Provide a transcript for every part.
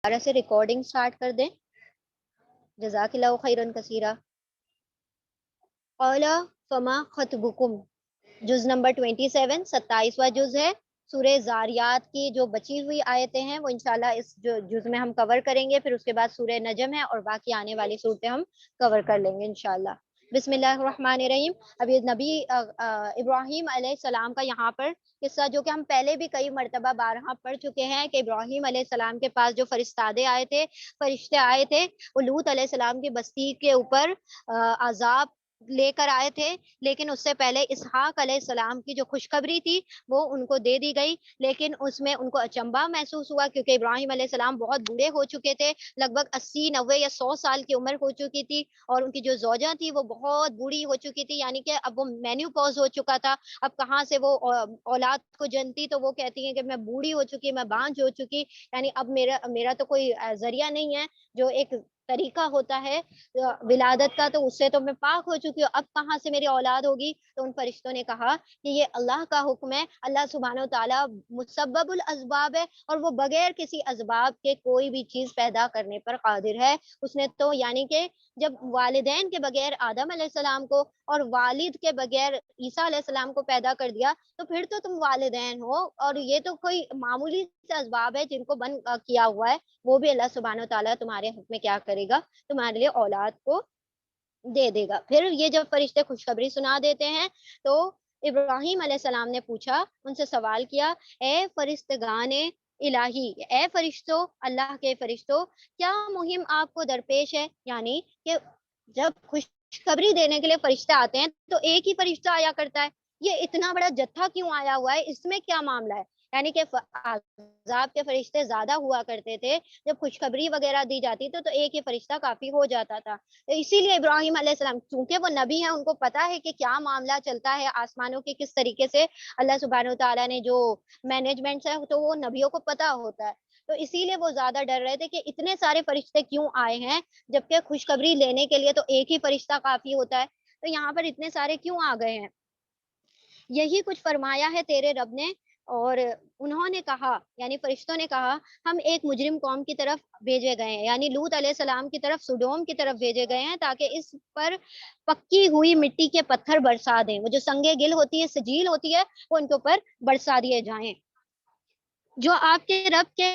دوبارہ سے recording start کر دیں. جزاک اللہ خیرن کثیرہ. قال فما خطبکم، جز نمبر 27، 27واں جز ہے. سورہ زاریات کی جو بچی ہوئی آیتیں ہیں وہ انشاءاللہ اس جز میں ہم کور کریں گے. پھر اس کے بعد سورہ نجم ہے اور باقی آنے والی صورتیں ہم کور کر لیں گے انشاءاللہ. بسم اللہ الرحمن الرحیم. اب یہ نبی ابراہیم علیہ السلام کا یہاں پر قصہ جو کہ ہم پہلے بھی کئی مرتبہ بارہا پڑھ چکے ہیں کہ ابراہیم علیہ السلام کے پاس جو فرشتے آئے تھے وہ لوط علیہ السلام کی بستی کے اوپر عذاب لے کر آئے تھے. لیکن اس سے پہلے اسحاق علیہ السلام کی جو خوشخبری تھی وہ ان کو دے دی گئی. لیکن اس میں ان کو اچنبا محسوس ہوا کیونکہ ابراہیم علیہ السلام بہت بوڑھے ہو چکے تھے، لگ بھگ 80، 90 یا 100 سال کی عمر ہو چکی تھی. اور ان کی جو زوجہ تھی وہ بہت بوڑھی ہو چکی تھی، یعنی کہ اب وہ مینیو پوز ہو چکا تھا. اب کہاں سے وہ اولاد کو جنتی، تو وہ کہتی ہیں کہ میں بوڑھی ہو چکی، میں بانجھ ہو چکی، یعنی اب میرا تو کوئی ذریعہ نہیں ہے. جو ایک طریقہ ہوتا ہے ولادت کا تو اس سے تو میں پاک ہو چکی ہوں، اب کہاں سے میری اولاد ہوگی. تو ان فرشتوں نے کہا کہ یہ اللہ کا حکم ہے. اللہ سبحانہ و تعالیٰ مسبب الاسباب ہے اور وہ بغیر کسی اسباب کے کوئی بھی چیز پیدا کرنے پر قادر ہے. اس نے تو یعنی کہ جب والدین کے بغیر آدم علیہ السلام کو اور والد کے بغیر عیسیٰ علیہ السلام کو پیدا کر دیا تو پھر تو تم والدین ہو. اور یہ تو کوئی معمولی سے اسباب ہے جن کو بند کیا ہوا ہے، وہ بھی اللہ سبحانہ و تعالیٰ تمہارے حق میں کیا کرے گا، تمہارے لیے اولاد کو دے دے گا. پھر یہ جب فرشتے خوشخبری سنا دیتے ہیں تو ابراہیم علیہ السلام نے پوچھا، ان سے سوال کیا، اے فرشتگان الہی، اے فرشتوں، اللہ کے فرشتوں، کیا مہم آپ کو درپیش ہے. یعنی کہ جب خوشخبری دینے کے لیے فرشتے آتے ہیں تو ایک ہی فرشتہ آیا کرتا ہے، یہ اتنا بڑا جتھا کیوں آیا ہوا ہے، اس میں کیا معاملہ ہے. یعنی کہ عذاب کے فرشتے زیادہ ہوا کرتے تھے، جب خوشخبری وغیرہ دی جاتی تو ایک ہی فرشتہ کافی ہو جاتا تھا. اسی لیے ابراہیم علیہ السلام چونکہ وہ نبی ہیں، ان کو پتا ہے کہ کیا معاملہ چلتا ہے آسمانوں کے، کس طریقے سے اللہ سبحانہ تعالیٰ نے جو مینجمنٹ ہے تو وہ نبیوں کو پتا ہوتا ہے. تو اسی لیے وہ زیادہ ڈر رہے تھے کہ اتنے سارے فرشتے کیوں آئے ہیں، جبکہ خوشخبری لینے کے لیے تو ایک ہی فرشتہ کافی ہوتا ہے، تو یہاں پر اتنے سارے کیوں آ گئے ہیں. یہی کچھ فرمایا ہے تیرے رب نے. اور انہوں نے کہا، یعنی فرشتوں نے کہا، ہم ایک مجرم قوم کی طرف بھیجے گئے ہیں، یعنی لوط علیہ السلام کی طرف، سڈوم کی طرف بھیجے گئے ہیں تاکہ اس پر پکی ہوئی مٹی کے پتھر برسا دیں. وہ جو سنگ گل ہوتی ہے، سجیل ہوتی ہے، وہ ان کے اوپر برسا دیے جائیں، جو آپ کے رب کے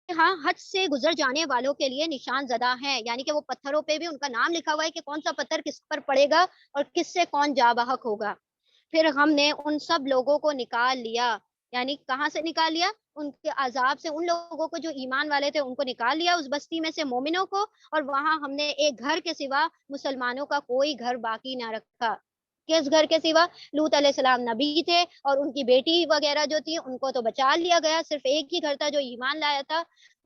ہاں حد سے گزر جانے والوں کے لیے نشان زدہ ہیں. یعنی کہ وہ پتھروں پہ بھی ان کا نام لکھا ہوا ہے کہ کون سا پتھر کس پر پڑے گا اور کس سے کون جا بحق ہوگا. پھر ہم نے ان سب لوگوں کو نکال لیا. یعنی کہاں سے نکال لیا؟ ان کے عذاب سے ان لوگوں کو جو ایمان والے تھے ان کو نکال لیا، اس بستی میں سے مومنوں کو. اور وہاں ہم نے ایک گھر کے سوا مسلمانوں کا کوئی گھر باقی نہ رکھا. کس گھر کے سوا؟ لوط علیہ السلام نبی تھے اور ان کی بیٹی وغیرہ جو تھی ان کو تو بچا لیا گیا، صرف ایک ہی گھر تھا جو ایمان لایا تھا،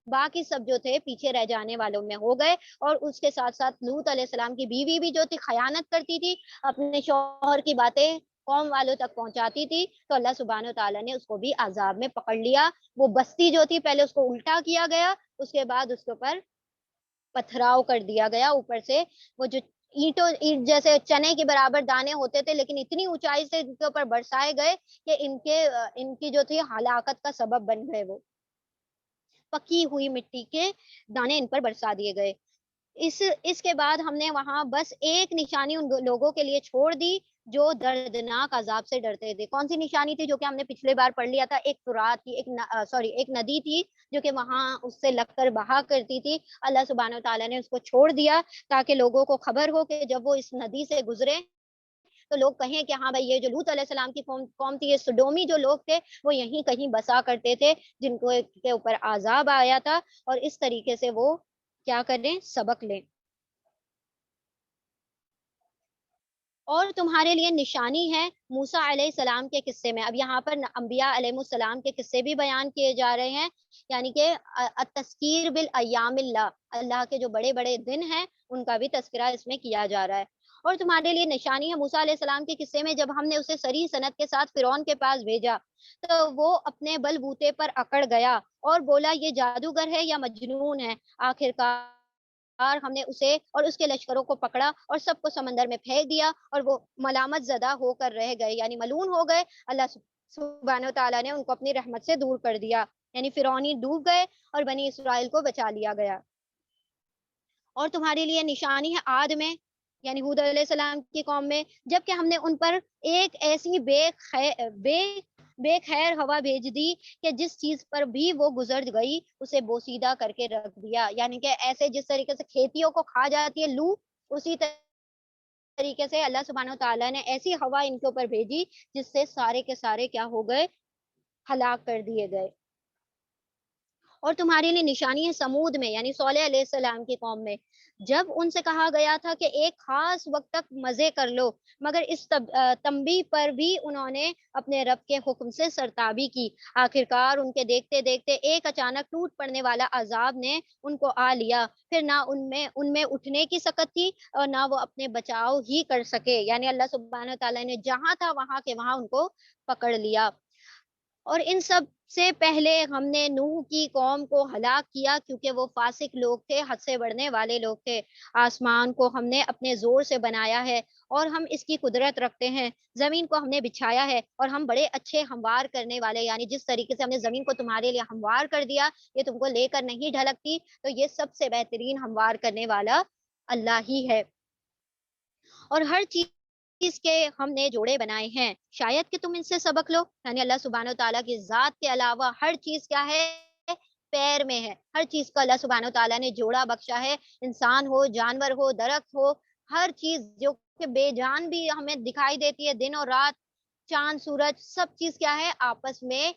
باقی سب جو تھے پیچھے رہ جانے والوں میں ہو گئے. اور اس کے ساتھ ساتھ لوط علیہ السلام کی بیوی بھی جو تھی خیانت کرتی تھی، اپنے شوہر کی باتیں قوم والوں تک پہنچاتی تھی، تو اللہ سبحانہ و تعالیٰ نے اس کو بھی عذاب میں پکڑ لیا. وہ بستی جو تھی پہلے اس کو الٹا کیا گیا، اس کے بعد اس کے اوپر پتھراؤ کر دیا گیا اوپر سے. وہ جو اینٹ جیسے چنے کے برابر دانے ہوتے تھے لیکن اتنی اونچائی سے ان کے اوپر برسائے گئے کہ ان کی جو تھی ہلاکت کا سبب بن گئے. وہ پکی ہوئی مٹی کے دانے ان پر برسا دیے گئے. اس کے بعد ہم نے وہاں بس ایک نشانی ان لوگوں کے لیے چھوڑ دی جو دردناک عذاب سے ڈرتے تھے. کون سی نشانی تھی؟ جو کہ ہم نے پچھلے بار پڑھ لیا تھا. ایک فرات کی ایک ندی تھی جو کہ وہاں اس سے لگ کر بہا کرتی تھی. اللہ سبحانہ و تعالیٰ نے اس کو چھوڑ دیا تاکہ لوگوں کو خبر ہو کہ جب وہ اس ندی سے گزرے تو لوگ کہیں کہ ہاں بھائی یہ جو لوط علیہ السلام کی قوم تھی، یہ سڈومی جو لوگ تھے وہ یہیں کہیں بسا کرتے تھے جن کو کے اوپر عذاب آیا تھا، اور اس طریقے سے وہ کیا کریں، سبق لیں. اور تمہارے لیے نشانی ہے موسیٰ علیہ السلام کے قصے میں. اب یہاں پر انبیاء علیہ السلام کے قصے بھی بیان کیے جا رہے ہیں، یعنی کہ التذکیر بالایام اللہ، اللہ کے جو بڑے بڑے دن ہیں ان کا بھی تذکرہ اس میں کیا جا رہا ہے. اور تمہارے لیے نشانی ہے موسیٰ علیہ السلام کے قصے میں، جب ہم نے اسے سری سند کے ساتھ فرعون کے پاس بھیجا تو وہ اپنے بل بوتے پر اکڑ گیا اور بولا یہ جادوگر ہے یا مجنون ہے. آخرکار ہم نے اسے اور اس کے لشکروں کو پکڑا اور سب کو سمندر میں پھینک دیا اور وہ ملامت زدہ ہو کر رہ گئے، یعنی ملعون ہو گئے. اللہ سبحانہ و تعالیٰ نے ان کو اپنی رحمت سے دور کر دیا. یعنی فرعونی ڈوب گئے اور بنی اسرائیل کو بچا لیا گیا. اور تمہارے لیے نشانی ہے عاد میں یعنی ہود علیہ السلام کی قوم میں، جبکہ ہم نے ان پر ایک ایسی بے خیر ہوا بھیج دی کہ جس چیز پر بھی وہ گزر گئی اسے بوسیدہ کر کے رکھ دیا. یعنی کہ ایسے جس طریقے سے کھیتیوں کو کھا جاتی ہے لو، اسی طریقے سے اللہ سبحانہ تعالیٰ نے ایسی ہوا ان کے اوپر بھیجی جس سے سارے کے سارے کیا ہو گئے، ہلاک کر دیے گئے. اور تمہارے لیے نشانی ہے سمود میں یعنی صالح علیہ السلام کی قوم میں، جب ان سے کہا گیا تھا کہ ایک خاص وقت تک مزے کر لو، مگر اس تنبیہ پر بھی انہوں نے اپنے رب کے حکم سے سرتابی کی. آخرکار ان کے دیکھتے دیکھتے ایک اچانک ٹوٹ پڑنے والا عذاب نے ان کو آ لیا، پھر نہ ان میں اٹھنے کی سکت تھی اور نہ وہ اپنے بچاؤ ہی کر سکے. یعنی اللہ سبحانہ تعالیٰ نے جہاں تھا وہاں کے وہاں ان کو پکڑ لیا. اور ان سب سے پہلے ہم نے نوح کی قوم کو ہلاک کیا کیونکہ وہ فاسق لوگ تھے، حد سے بڑھنے والے لوگ تھے. آسمان کو ہم نے اپنے زور سے بنایا ہے اور ہم اس کی قدرت رکھتے ہیں. زمین کو ہم نے بچھایا ہے اور ہم بڑے اچھے ہموار کرنے والے، یعنی جس طریقے سے ہم نے زمین کو تمہارے لیے ہموار کر دیا، یہ تم کو لے کر نہیں ڈھلکتی، تو یہ سب سے بہترین ہموار کرنے والا اللہ ہی ہے. اور ہر چیز کے ہم نے جوڑے بنائے ہیں، شاید کہ تم ان سے سبق لو. یعنی اللہ سبحانہ تعالیٰ کی ذات کے علاوہ ہر چیز کیا ہے، پیر میں ہے. ہر چیز کو اللہ سبحانہ تعالیٰ نے جوڑا بخشا ہے، انسان ہو، جانور ہو، درخت ہو، ہر چیز جو کہ بے جان بھی ہمیں دکھائی دیتی ہے، دن اور رات، چاند سورج، سب چیز کیا ہے، آپس میں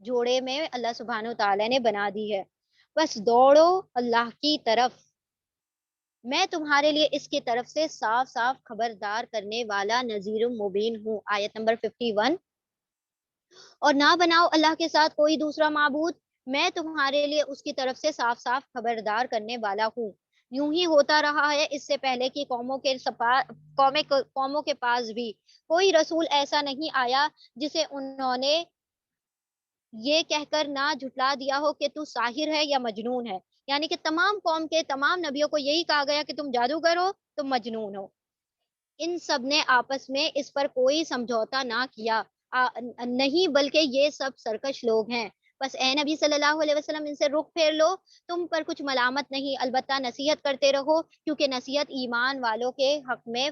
جوڑے میں اللہ سبحانہ تعالیٰ نے بنا دی ہے. بس دوڑو اللہ کی طرف، میں تمہارے لیے اس کی طرف سے صاف صاف خبردار کرنے والا نذیر مبین ہوں. آیت نمبر 51. اور نہ بناؤ اللہ کے ساتھ کوئی دوسرا معبود، میں تمہارے لیے اس کی طرف سے صاف صاف خبردار کرنے والا ہوں. یوں ہی ہوتا رہا ہے اس سے پہلے کی قوموں کے پاس بھی کوئی رسول ایسا نہیں آیا جسے انہوں نے یہ کہہ کر نہ جھٹلا دیا ہو کہ تو ساحر ہے یا مجنون ہے. یعنی کہ تمام قوم کے تمام نبیوں کو یہی کہا گیا کہ تم جادوگر ہو، تم مجنون ہو. ان سب نے آپس میں اس پر کوئی سمجھوتا نہ کیا، نہیں، بلکہ یہ سب سرکش لوگ ہیں. بس اے نبی صلی اللہ علیہ وسلم ان سے رخ پھیر لو، تم پر کچھ ملامت نہیں، البتہ نصیحت کرتے رہو کیونکہ نصیحت ایمان والوں کے حق میں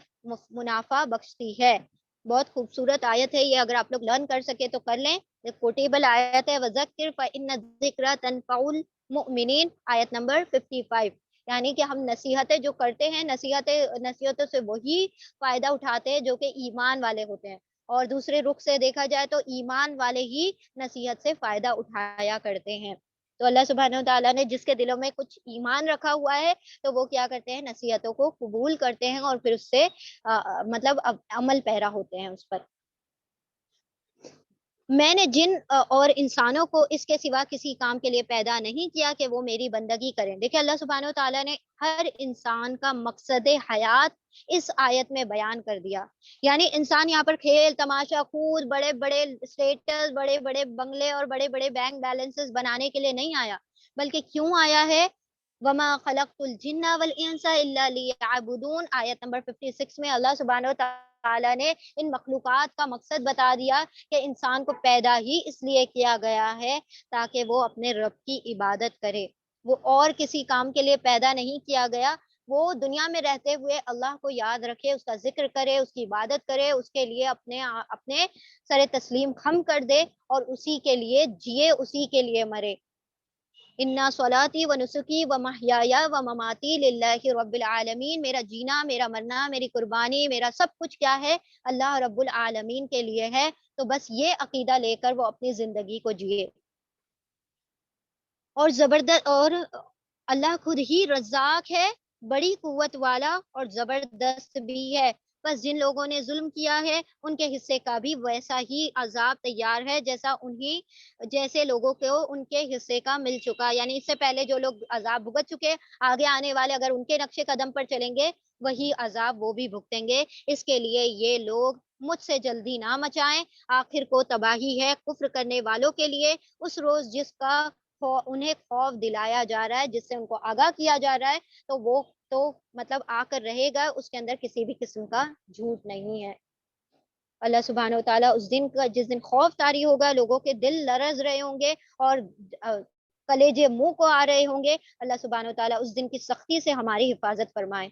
منافع بخشتی ہے. بہت خوبصورت آیت ہے یہ، اگر آپ لوگ لرن کر سکے تو کر لیں. کوٹیبل آیت ہے، وَذَكِّرْ فَإِنَّ الذِّكْرَىٰ تَنفَعُ الْمُؤْمِنِينَ، آیت نمبر 55. یعنی کہ ہم نصیحتیں جو کرتے ہیں، نصیحتوں سے وہی فائدہ اٹھاتے ہیں جو کہ ایمان والے ہوتے ہیں. اور دوسرے رخ سے دیکھا جائے تو ایمان والے ہی نصیحت سے فائدہ اٹھایا کرتے ہیں. تو اللہ سبحانہ تعالیٰ نے جس کے دلوں میں کچھ ایمان رکھا ہوا ہے تو وہ کیا کرتے ہیں، نصیحتوں کو قبول کرتے ہیں اور پھر اس سے مطلب عمل پیرا ہوتے ہیں اس پر. میں نے جن اور انسانوں کو اس کے سوا کسی کام کے لیے پیدا نہیں کیا کہ وہ میری بندگی کریں. دیکھیں اللہ سبحانہ تعالیٰ نے ہر انسان کا مقصد حیات اس آیت میں بیان کر دیا. یعنی انسان یہاں پر کھیل تماشا کود، بڑے بڑے اسٹیٹس، بڑے بڑے بنگلے اور بڑے بڑے بینک بیلنسز بنانے کے لیے نہیں آیا، بلکہ کیوں آیا ہے، وما خلقت الجن والانس الا لیعبدون، آیت نمبر 56 میں اللہ سبحانہ تعالیٰ نے ان مخلوقات کا مقصد بتا دیا کہ انسان کو پیدا ہی اس لیے کیا گیا ہے تاکہ وہ اپنے رب کی عبادت کرے. وہ اور کسی کام کے لیے پیدا نہیں کیا گیا. وہ دنیا میں رہتے ہوئے اللہ کو یاد رکھے، اس کا ذکر کرے، اس کی عبادت کرے، اس کے لیے اپنے سر تسلیم خم کر دے اور اسی کے لیے جیے، اسی کے لیے مرے. انا صلاتی و نسکی و محیایا و مماتی للہ رب العالمین، میرا جینا، میرا مرنا، میری قربانی، میرا سب کچھ کیا ہے، اللہ رب العالمین کے لیے ہے. تو بس یہ عقیدہ لے کر وہ اپنی زندگی کو جیے. اور زبردست، اور اللہ خود ہی رزاق ہے، بڑی قوت والا اور زبردست بھی ہے. بس جن لوگوں نے ظلم کیا ہے ان کے حصے کا بھی ویسا ہی عذاب تیار ہے جیسے لوگوں کو ان کے حصے کا مل چکا. یعنی اس سے پہلے جو لوگ عذاب بھگت چکے، آگے آنے والے اگر ان کے نقش قدم پر چلیں گے وہی عذاب وہ بھی بھگتیں گے. اس کے لیے یہ لوگ مجھ سے جلدی نہ مچائیں، آخر کو تباہی ہے کفر کرنے والوں کے لیے اس روز جس کا انہیں خوف دلایا جا رہا ہے، جس سے ان کو آگاہ کیا جا رہا ہے، تو وہ تو مطلب آ کر رہے گا، اس کے اندر کسی بھی قسم کا جھوٹ نہیں ہے. اللہ سبحانہ و تعالیٰ اس دن کا، جس دن خوف طاری ہوگا، لوگوں کے دل لرز رہے ہوں گے اور کلیجے منہ کو آ رہے ہوں گے، اللہ سبحانہ و تعالیٰ اس دن کی سختی سے ہماری حفاظت فرمائے،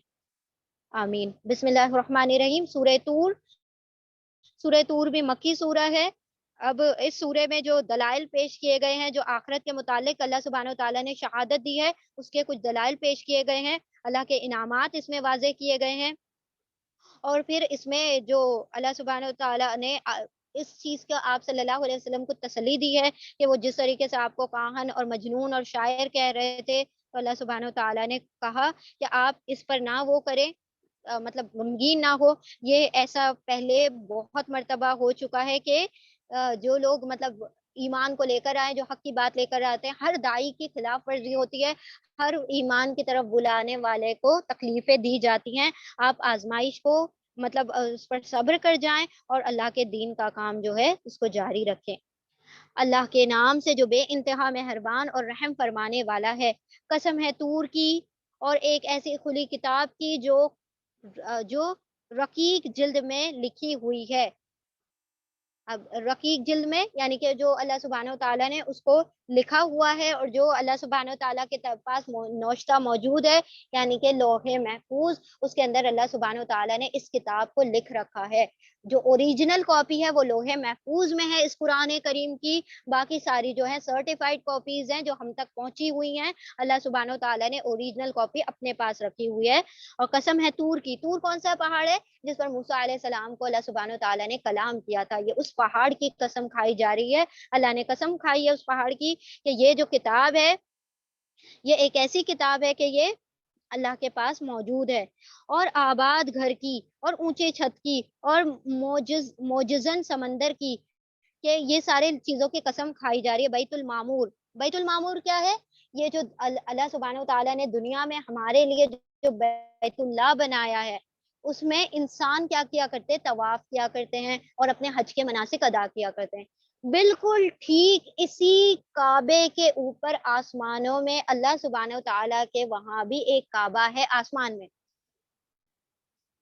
آمین۔ بسم اللہ الرحمن الرحیم۔ سورہ طور، سورہ طور بھی مکی سورہ ہے۔ اب اس سورہ میں جو دلائل پیش کیے گئے ہیں، جو آخرت کے متعلق اللہ سبحانہ و تعالیٰ نے شہادت دی ہے، اس کے کچھ دلائل پیش کیے گئے ہیں، اللہ کے انعامات اس میں واضح کیے گئے ہیں، اور پھر اس میں جو اللہ سبحانہ و تعالیٰ نے اس چیز کا آپ صلی اللہ علیہ وسلم کو تسلی دی ہے کہ وہ جس طریقے سے آپ کو کاہن اور مجنون اور شاعر کہہ رہے تھے، تو اللہ سبحانہ و تعالیٰ نے کہا کہ آپ اس پر نہ وہ کریں، مطلب غمگین نہ ہو۔ یہ ایسا پہلے بہت مرتبہ ہو چکا ہے کہ جو لوگ مطلب ایمان کو لے کر آئے، جو حق کی بات لے کر آتے ہیں، ہر داعی کی خلاف ورزی ہوتی ہے، ہر ایمان کی طرف بلانے والے کو تکلیفیں دی جاتی ہیں۔ آپ آزمائش کو مطلب اس پر صبر کر جائیں اور اللہ کے دین کا کام جو ہے اس کو جاری رکھیں۔ اللہ کے نام سے جو بے انتہا مہربان اور رحم فرمانے والا ہے۔ قسم ہے طور کی اور ایک ایسی کھلی کتاب کی جو رقیق جلد میں لکھی ہوئی ہے۔ اب رقیق جلد میں یعنی کہ جو اللہ سبحانہ و تعالیٰ نے اس کو لکھا ہوا ہے اور جو اللہ سبحانہ و تعالیٰ کے پاس نوشتہ موجود ہے، یعنی کہ لوح محفوظ، اس کے اندر اللہ سبحانہ و تعالیٰ نے اس کتاب کو لکھ رکھا ہے۔ جو اوریجنل کاپی ہے وہ لوح محفوظ میں ہے اس قرآن کریم کی، باقی ساری جو ہے سرٹیفائڈ کاپیز ہیں جو ہم تک پہنچی ہوئی ہیں، اللہ سبحانہ و تعالیٰ نے اوریجنل کاپی اپنے پاس رکھی ہوئی ہے۔ اور قسم ہے طور کی، طور کون سا پہاڑ ہے جس پر موسیٰ علیہ السلام کو اللہ سبحانہ و تعالیٰ نے کلام کیا تھا، یہ اس پہاڑ کی قسم کھائی جا رہی ہے۔ اللہ نے قسم کھائی ہے اس پہاڑ کی کہ یہ جو کتاب ہے، یہ ایک ایسی کتاب ہے کہ یہ اللہ کے پاس موجود ہے۔ اور آباد گھر کی اور اونچے چھت کی اور موجزن سمندر کی، کہ یہ سارے چیزوں کی قسم کھائی جا رہی ہے۔ بیت المعمور، بیت المعمور کیا ہے؟ یہ جو اللہ سبحانہ و تعالیٰ نے دنیا میں ہمارے لیے جو بیت اللہ بنایا ہے، اس میں انسان کیا کیا کرتے؟ طواف کیا کرتے ہیں اور اپنے حج کے مناسک ادا کیا کرتے ہیں۔ بالکل ٹھیک اسی کعبے کے اوپر آسمانوں میں اللہ سبحانہ و تعالیٰ کے وہاں بھی ایک کعبہ ہے آسمان میں،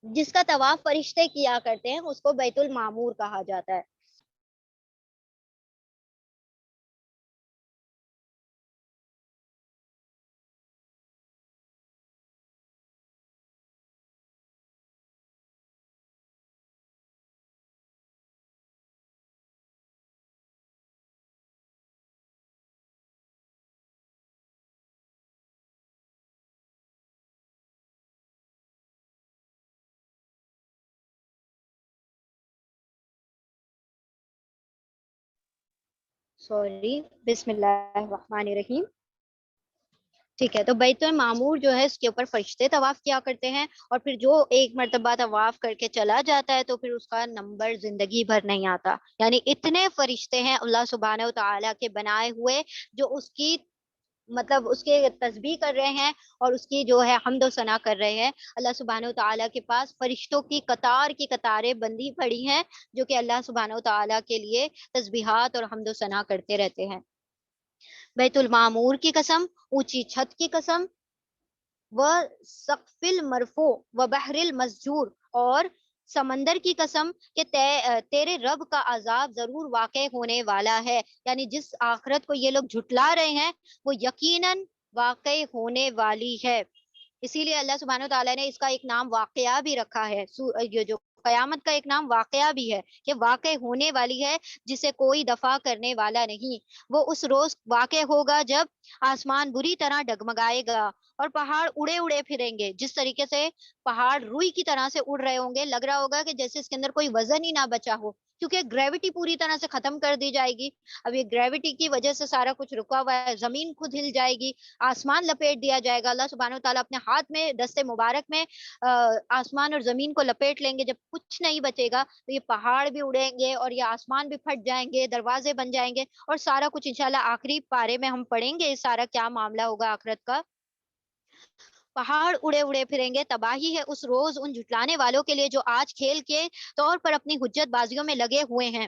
جس کا طواف فرشتے کیا کرتے ہیں، اس کو بیت المعمور کہا جاتا ہے۔ سوری، بسم اللہ الرحمن الرحیم۔ ٹھیک ہے، تو بیت المعمور جو ہے اس کے اوپر فرشتے طواف کیا کرتے ہیں، اور پھر جو ایک مرتبہ طواف کر کے چلا جاتا ہے تو پھر اس کا نمبر زندگی بھر نہیں آتا، یعنی اتنے فرشتے ہیں اللہ سبحانہ و تعالیٰ کے بنائے ہوئے جو اس کی مطلب اس کے تسبیح کر رہے ہیں اور اس کی جو ہے حمد و ثنا کر رہے ہیں۔ اللہ سبحانہ و تعالیٰ کے پاس فرشتوں کی قطار کی قطاریں بندھی پڑی ہیں جو کہ اللہ سبحانہ و تعالیٰ کے لیے تسبیحات اور حمد و ثنا کرتے رہتے ہیں۔ بیت المعمور کی قسم، اونچی چھت کی قسم، و سقف المرفوع و بحر المسجور، اور سمندر کی قسم کہ تیرے رب کا عذاب ضرور واقع ہونے والا ہے، یعنی جس آخرت کو یہ لوگ جھٹلا رہے ہیں وہ یقیناً واقع ہونے والی ہے۔ اسی لیے اللہ سبحانہ و تعالیٰ نے اس کا ایک نام واقعہ بھی رکھا ہے، یہ جو قیامت کا ایک نام واقعہ بھی ہے کہ واقع ہونے والی ہے، جسے کوئی دفع کرنے والا نہیں۔ وہ اس روز واقع ہوگا جب آسمان بری طرح ڈگمگائے گا اور پہاڑ اڑے اڑے پھریں گے، جس طریقے سے پہاڑ روئی کی طرح سے اڑ رہے ہوں گے، لگ رہا ہوگا کہ جیسے اس کے اندر کوئی وزن ہی نہ بچا ہو، کیونکہ گریوٹی پوری طرح سے ختم کر دی جائے گی۔ اب یہ گریوٹی کی وجہ سے سارا کچھ رکا ہوا ہے، زمین خود ہل جائے گی، آسمان لپیٹ دیا جائے گا، اللہ سبحانہ و تعالیٰ اپنے ہاتھ میں دست مبارک میں آسمان اور زمین کو لپیٹ لیں گے، جب کچھ نہیں بچے گا تو یہ پہاڑ بھی اڑیں گے اور یہ آسمان بھی پھٹ جائیں گے، دروازے بن جائیں گے، اور سارا کچھ انشاءاللہ آخری پارے میں ہم پڑھیں گے سارا کیا معاملہ ہوگا آخرت کا۔ پہاڑ اڑے اڑے پھریں گے، تباہی ہے اس روز ان جھٹلانے والوں کے لیے جو آج کھیل کے طور پر اپنی حجت بازیوں میں لگے ہوئے ہیں۔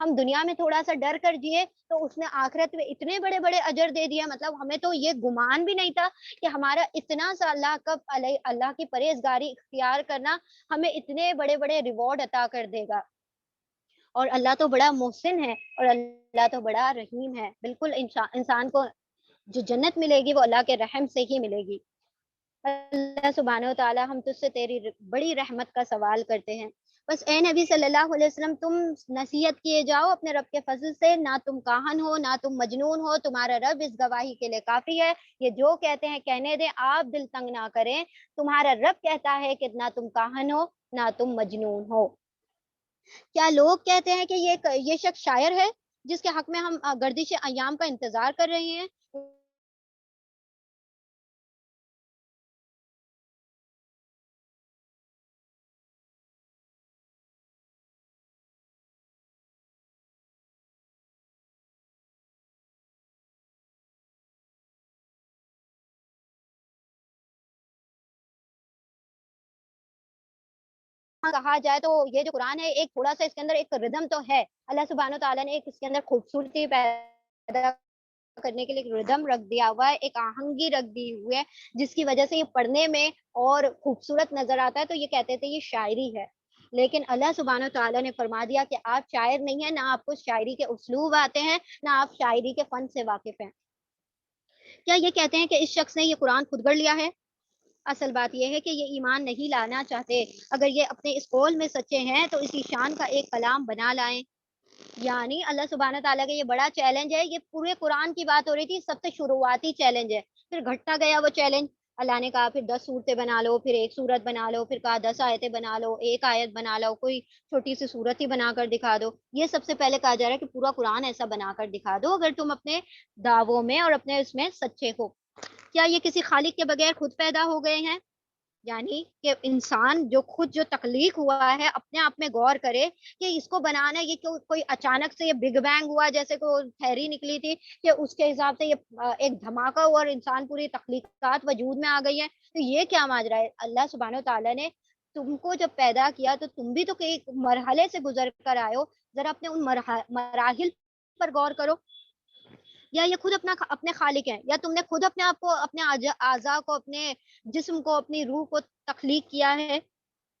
ہم دنیا میں تھوڑا سا ڈر کر جیے تو اس نے آخرت میں اتنے بڑے بڑے اجر دے دیا. مطلب ہمیں تو یہ گمان بھی نہیں تھا کہ ہمارا اتنا سا اللہ کی پرہیزگاری اختیار کرنا ہمیں اتنے بڑے بڑے ریوارڈ عطا کر دے گا. اور اللہ تو بڑا محسن ہے اور اللہ تو بڑا رحیم ہے. بالکل انسان کو جو جنت ملے گی وہ اللہ کے رحم سے ہی ملے گی. اللہ سبحانہ و تعالی ہم تجھ سے تیری بڑی رحمت کا سوال کرتے ہیں. بس اے نبی صلی اللہ علیہ وسلم تم نصیحت کیے جاؤ اپنے رب کے فضل سے. نہ تم کاہن ہو نہ تم مجنون ہو, تمہارا رب اس گواہی کے لیے کافی ہے. یہ جو کہتے ہیں کہنے دیں, آپ دل تنگ نہ کریں. تمہارا رب کہتا ہے کہ نہ تم کاہن ہو نہ تم مجنون ہو. کیا لوگ کہتے ہیں کہ یہ شخص شاعر ہے جس کے حق میں ہم گردش ایام کا انتظار کر رہے ہیں؟ کہا جائے تو یہ جو قرآن ہے ایک تھوڑا سا اس کے اندر ایک ردم تو ہے. اللہ سبحانہ تعالیٰ نے ایک اس کے اندر خوبصورتی پیدا کرنے کے لیے ایک ردم رکھ دیا ہوا ہے, ایک آہنگی رکھ دی ہوئی ہے, جس کی وجہ سے یہ پڑھنے میں اور خوبصورت نظر آتا ہے. تو یہ کہتے تھے یہ شاعری ہے, لیکن اللہ سبحانہ تعالیٰ نے فرما دیا کہ آپ شاعر نہیں ہیں, نہ آپ کو شاعری کے اسلوب آتے ہیں, نہ آپ شاعری کے فن سے واقف ہیں. کیا یہ کہتے ہیں کہ اس شخص نے یہ قرآن خود گڑھ لیا ہے؟ اصل بات یہ ہے کہ یہ ایمان نہیں لانا چاہتے. اگر یہ اپنے اس قول میں سچے ہیں تو اسی شان کا ایک کلام بنا لائیں. یعنی اللہ سبحانہ تعالیٰ کا یہ بڑا چیلنج ہے. یہ پورے قرآن کی بات ہو رہی تھی, سب سے شروعاتی چیلنج ہے. پھر گھٹتا گیا وہ چیلنج. اللہ نے کہا پھر 10 صورتیں بنا لو, پھر ایک صورت بنا لو, پھر کہا 10 آیتیں بنا لو, ایک آیت بنا لو, کوئی چھوٹی سی صورت ہی بنا کر دکھا دو. یہ سب سے پہلے کہا جا رہا ہے کہ پورا قرآن ایسا بنا کر دکھا دو اگر تم اپنے دعووں میں اور اپنے اس میں سچے ہو. کیا یہ کسی خالق کے بغیر خود پیدا ہو گئے ہیں؟ یعنی کہ انسان جو خود جو تخلیق ہوا ہے اپنے آپ میں غور کرے کہ اس کو بنانا یہ کوئی اچانک سے یہ بگ بینگ ہوا جیسے کوئی تھیری نکلی تھی کہ اس کے حساب سے یہ ایک دھماکہ ہوا اور انسان پوری تخلیقات وجود میں آ گئی ہیں. تو یہ کیا ماجرا ہے؟ اللہ سبحانہ تعالیٰ نے تم کو جب پیدا کیا تو تم بھی تو کئی مرحلے سے گزر کر آئے ہو. ذرا اپنے ان مراحل پر غور کرو. یا یہ خود اپنے خالق ہیں, یا تم نے خود اپنے آپ کو, اپنے اعضاء کو, اپنے جسم کو, اپنی روح کو تخلیق کیا ہے,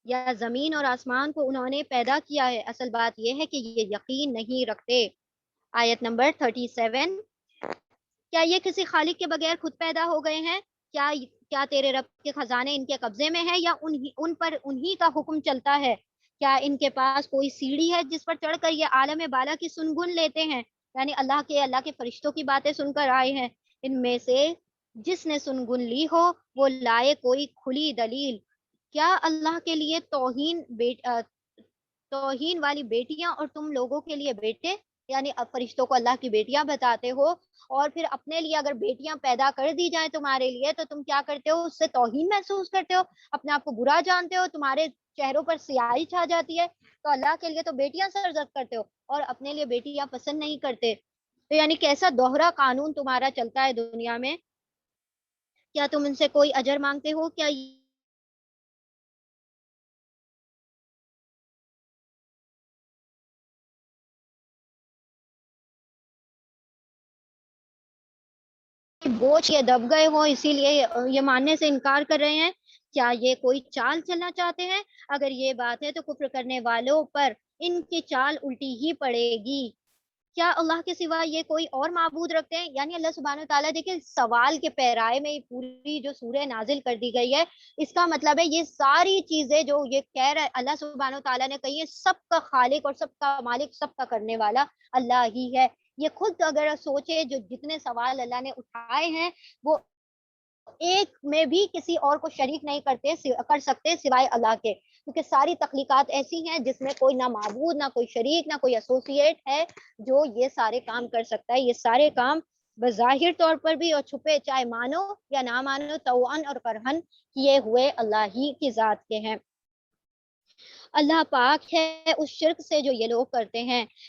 یا زمین اور آسمان کو انہوں نے پیدا کیا ہے. اصل بات یہ ہے کہ یہ یقین نہیں رکھتے. آیت نمبر 37, کیا یہ کسی خالق کے بغیر خود پیدا ہو گئے ہیں؟ کیا تیرے رب کے خزانے ان کے قبضے میں ہے, یا ان پر انہی کا حکم چلتا ہے؟ کیا ان کے پاس کوئی سیڑھی ہے جس پر چڑھ کر یہ عالم بالا کی سنگن لیتے ہیں؟ یعنی اللہ کے فرشتوں کی باتیں سن کر آئے ہیں. ان میں سے جس نے سنگن لی ہو وہ لائے کوئی کھلی دلیل. کیا اللہ کے لیے توہین والی بیٹیاں اور تم لوگوں کے لیے بیٹے, یعنی اب فرشتوں کو اللہ کی بیٹیاں بتاتے ہو, اور پھر اپنے لیے اگر بیٹیاں پیدا کر دی جائیں تمہارے لیے تو تم کیا کرتے ہو؟ اس سے توہین محسوس کرتے ہو, اپنے آپ کو برا جانتے ہو, تمہارے چہروں پر سیاہی چھا جاتی ہے. تو اللہ کے لیے تو بیٹیاں سرزد کرتے ہو اور اپنے لیے بیٹیاں پسند نہیں کرتے. تو یعنی کیسا دوہرا قانون تمہارا چلتا ہے دنیا میں. کیا تم ان سے کوئی اجر مانگتے ہو؟ کیا بوجھ یہ دب گئے ہو اسی لیے یہ ماننے سے انکار کر رہے ہیں؟ کیا یہ کوئی چال چلنا چاہتے ہیں؟ اگر یہ بات ہے تو کفر کرنے والوں پر ان کی چال الٹی ہی پڑے گی. کیا اللہ کے سوا یہ کوئی اور معبود رکھتے ہیں؟ یعنی اللہ سبحانہ تعالیٰ دیکھیں سوال کے پیرائے میں پوری جو سورہ نازل کر دی گئی ہے, اس کا مطلب ہے یہ ساری چیزیں جو یہ کہہ رہا ہے اللہ سبحانہ تعالیٰ نے کہی ہے, سب کا خالق اور سب کا مالک, سب کا کرنے والا اللہ ہی ہے. یہ خود اگر سوچے جو جتنے سوال اللہ نے اٹھائے ہیں وہ ایک میں بھی کسی اور کو شریک نہیں کر سکتے سوائے اللہ کے, کیونکہ ساری تخلیقات ایسی ہیں جس میں کوئی نہ معبود, نہ کوئی شریک, نہ کوئی ایسوسیٹ ہے جو یہ سارے کام کر سکتا ہے. یہ سارے کام بظاہر طور پر بھی اور چھپے چاہے مانو یا نہ مانو توان اور کرہن کیے ہوئے اللہ ہی کی ذات کے ہیں. اللہ پاک ہے اس شرک سے جو یہ لوگ کرتے ہیں.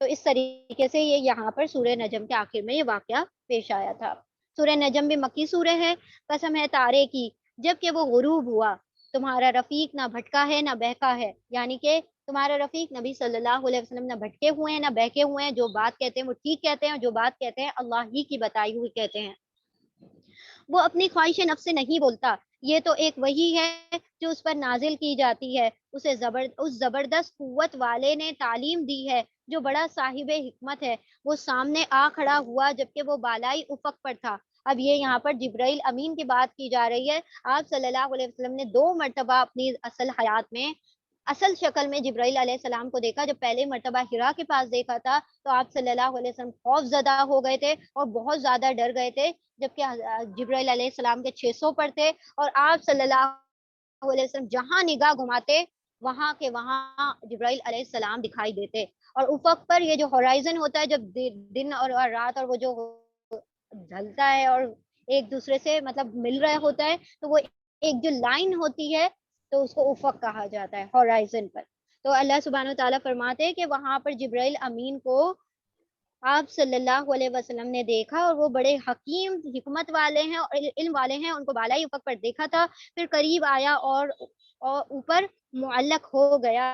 تو اس طریقے سے یہ یہاں پر سورہ نجم کے آخر میں یہ واقعہ پیش آیا تھا۔ سورہ نجم بھی مکی سورہ ہے۔ قسم ہے تارے کی جب کہ وہ غروب ہوا، تمہارا رفیق نہ بھٹکا ہے نہ بہکا ہے، یعنی کہ تمہارا رفیق نبی صلی اللہ علیہ وسلم نہ بھٹکے ہوئے ہیں نہ بہکے ہوئے ہیں، جو بات کہتے ہیں وہ ٹھیک کہتے ہیں، جو بات کہتے ہیں اللہ ہی کی بتائی ہوئی کہتے ہیں۔ وہ اپنی خواہش نفس سے نہیں بولتا، یہ تو ایک وحی ہے جو اس پر نازل کی جاتی ہے، اس زبردست قوت والے نے تعلیم دی ہے جو بڑا صاحب حکمت ہے۔ وہ سامنے آ کھڑا ہوا جبکہ وہ بالائی افق پر تھا۔ اب یہ یہاں پر جبرائیل امین کی بات کی جا رہی ہے۔ آپ صلی اللہ علیہ وسلم نے 2 مرتبہ اپنی اصل حیات میں اصل شکل میں جبرائیل علیہ السلام کو دیکھا۔ جب پہلے مرتبہ حرا کے پاس دیکھا تھا تو آپ صلی اللہ علیہ وسلم خوف زدہ ہو گئے تھے اور بہت زیادہ ڈر گئے تھے، جبکہ جبرائیل علیہ السلام کے 600 پر تھے، اور آپ صلی اللہ علیہ وسلم جہاں نگاہ گھماتے وہاں کے وہاں جبرائیل علیہ السلام دکھائی دیتے۔ اور افق پر یہ جو ہورائزن ہوتا ہے، جب دن اور رات اور وہ جو ڈھلتا ہے اور ایک دوسرے سے مطلب مل رہا ہوتا ہے، تو وہ ایک جو لائن ہوتی ہے تو اس کو افق کہا جاتا ہے، ہورائزن پر۔ تو اللہ سبحانہ وتعالیٰ فرماتے ہیں کہ وہاں پر جبرائیل امین کو آپ صلی اللہ علیہ وسلم نے دیکھا، اور وہ بڑے حکیم حکمت والے ہیں اور علم والے ہیں، ان کو بالائی افق پر دیکھا تھا، پھر قریب آیا اور اوپر معلق ہو گیا،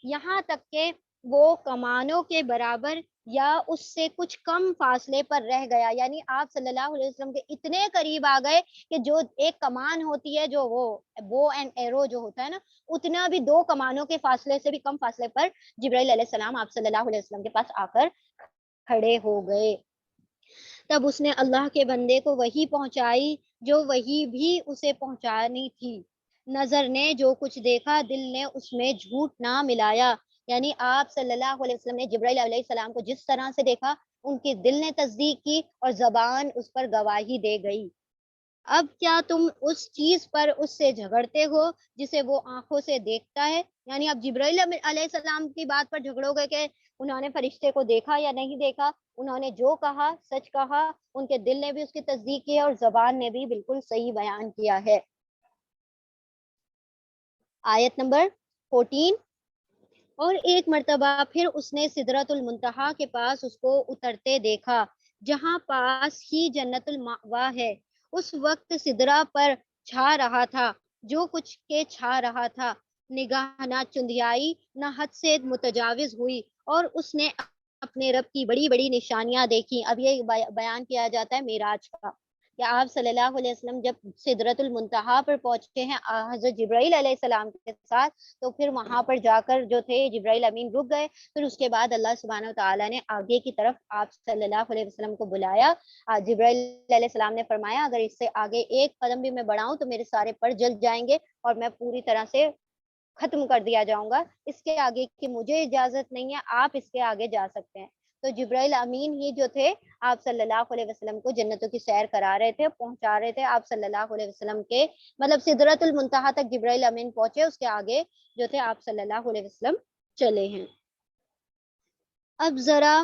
یہاں تک کہ وہ کمانوں کے برابر یا اس سے کچھ کم فاصلے پر رہ گیا، یعنی آپ صلی اللہ علیہ وسلم کے اتنے قریب آ گئے کہ جو ایک کمان ہوتی ہے، جو وہ بو اینڈ ایرو جو ہوتا ہے نا، اتنا بھی 2 کمانوں کے فاصلے سے بھی کم فاصلے پر جبرائیل علیہ السلام آپ صلی اللہ علیہ وسلم کے پاس آ کر کھڑے ہو گئے۔ تب اس نے اللہ کے بندے کو وحی پہنچائی جو وحی بھی اسے پہنچانی تھی۔ نظر نے جو کچھ دیکھا، دل نے اس میں جھوٹ نہ ملایا، یعنی آپ صلی اللہ علیہ وسلم نے جبرائیل علیہ السلام کو جس طرح سے دیکھا، ان کے دل نے تصدیق کی اور زبان اس پر گواہی دے گئی۔ اب کیا تم اس چیز پر اس سے جھگڑتے ہو جسے وہ آنکھوں سے دیکھتا ہے؟ یعنی اب جبرائیل علیہ السلام کی بات پر جھگڑو گے کہ انہوں نے فرشتے کو دیکھا یا نہیں دیکھا؟ انہوں نے جو کہا سچ کہا، ان کے دل نے بھی اس کی تصدیق کی اور زبان نے بھی بالکل صحیح بیان کیا ہے۔ آیت نمبر 14، اور ایک مرتبہ پھر اس نے سدرۃ المنتہا کے پاس اس کو اترتے دیکھا، جہاں پاس ہی جنت المأوا ہے۔ اس وقت سدرہ پر چھا رہا تھا جو کچھ کے چھا رہا تھا، نگاہ نہ چندیائی نہ حد سے متجاوز ہوئی، اور اس نے اپنے رب کی بڑی بڑی نشانیاں دیکھی۔ اب یہ بیان کیا جاتا ہے معراج کا، کہ آپ صلی اللہ علیہ وسلم جب سدرۃ المنتہا پر پہنچے ہیں حضرت جبرائیل علیہ السلام کے ساتھ، تو پھر وہاں پر جا کر جو تھے جبرائیل امین رک گئے، پھر اس کے بعد اللہ سبحانہ وتعالیٰ نے آگے کی طرف آپ صلی اللہ علیہ وسلم کو بلایا۔ جبرائیل علیہ السلام نے فرمایا اگر اس سے آگے ایک قدم بھی میں بڑھاؤں تو میرے سارے پر جل جائیں گے اور میں پوری طرح سے ختم کر دیا جاؤں گا، اس کے آگے کی مجھے اجازت نہیں ہے، آپ اس کے آگے جا سکتے ہیں۔ تو جبرائیل امین ہی جو تھے آپ صلی اللہ علیہ وسلم کو جنتوں کی سیر کرا رہے تھے، پہنچا رہے تھے آپ صلی اللہ علیہ وسلم کے مطلب سدرۃ المنتہا تک جبرائیل امین پہنچے، اس کے آگے جو تھے آپ صلی اللہ علیہ وسلم چلے ہیں۔ اب ذرا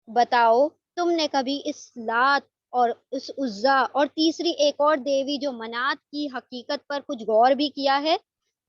بتاؤ تم نے کبھی اس لات اور اس عزا اور تیسری ایک اور دیوی جو منات کی حقیقت پر کچھ غور بھی کیا ہے؟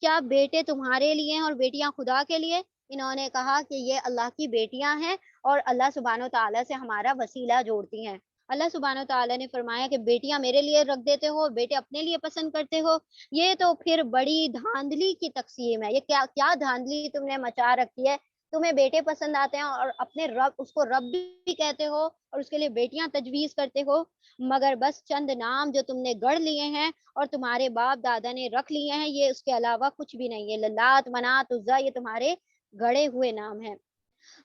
کیا بیٹے تمہارے لیے ہیں اور بیٹیاں خدا کے لیے؟ انہوں نے کہا کہ یہ اللہ کی بیٹیاں ہیں اور اللہ سبحانہ وتعالیٰ سے ہمارا وسیلہ جوڑتی ہیں۔ اللہ سبحانہ وتعالیٰ نے فرمایا کہ بیٹیاں میرے لیے رکھ دیتے ہو، بیٹے اپنے لیے پسند کرتے ہو، یہ تو پھر بڑی دھاندلی کی تقسیم ہے۔ یہ کیا دھاندلی تم نے مچا رکھی ہے؟ تمہیں بیٹے پسند آتے ہیں اور اپنے رب اس کو رب بھی کہتے ہو اور اس کے لیے بیٹیاں تجویز کرتے ہو، مگر بس چند نام جو تم نے گڑھ لیے ہیں اور تمہارے باپ دادا نے رکھ لیے ہیں، یہ اس کے علاوہ کچھ بھی نہیں ہے۔ لات، منات، عزا یہ تمہارے گڑے ہوئے نام ہیں،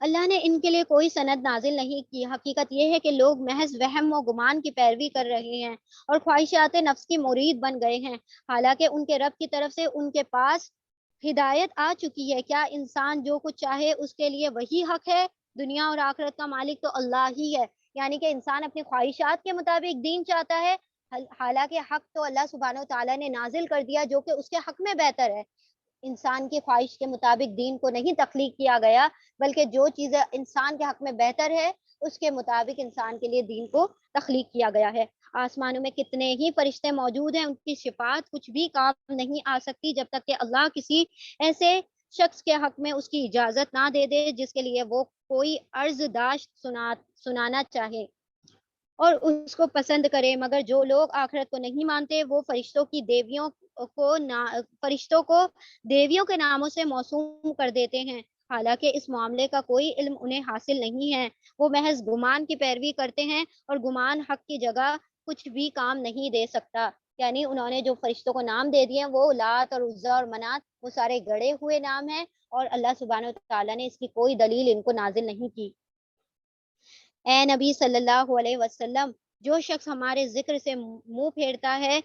اللہ نے ان کے لیے کوئی سند نازل نہیں کی۔ حقیقت یہ ہے کہ لوگ محض وہم و گمان کی پیروی کر رہے ہیں اور خواہشات نفس کی مرید بن گئے ہیں، حالانکہ ان کے رب کی طرف سے ان کے پاس ہدایت آ چکی ہے۔ کیا انسان جو کچھ چاہے اس کے لیے وہی حق ہے؟ دنیا اور آخرت کا مالک تو اللہ ہی ہے، یعنی کہ انسان اپنی خواہشات کے مطابق دین چاہتا ہے، حالانکہ حق تو اللہ سبحانہ وتعالیٰ نے نازل کر دیا جو کہ اس کے حق میں بہتر ہے۔ انسان کی خواہش کے مطابق دین کو نہیں تخلیق کیا گیا، بلکہ جو چیزیں انسان کے حق میں بہتر ہے اس کے مطابق انسان کے لیے دین کو تخلیق کیا گیا ہے۔ آسمانوں میں کتنے ہی فرشتے موجود ہیں، ان کی شفاعت کچھ بھی کام نہیں آ سکتی جب تک کہ اللہ کسی ایسے شخص کے حق میں اس کی اجازت نہ دے دے جس کے لیے وہ کوئی عرض داشت سنانا چاہے اور اس کو پسند کرے، مگر جو لوگ آخرت کو نہیں مانتے وہ فرشتوں کو دیویوں کے ناموں سے موسوم کر دیتے ہیں، حالانکہ اس معاملے کا کوئی علم انہیں حاصل نہیں ہے، وہ محض گمان کی پیروی کرتے ہیں اور گمان حق کی جگہ کچھ بھی کام نہیں دے سکتا۔ یعنی انہوں نے جو فرشتوں کو نام دے دیے ہیں وہ لات اور عزا اور منات، وہ سارے گڑے ہوئے نام ہیں اور اللہ سبحانہ وتعالیٰ نے اس کی کوئی دلیل ان کو نازل نہیں کی۔ اے نبی صلی اللہ علیہ وسلم، جو شخص ہمارے ذکر سے منہ پھیرتا ہے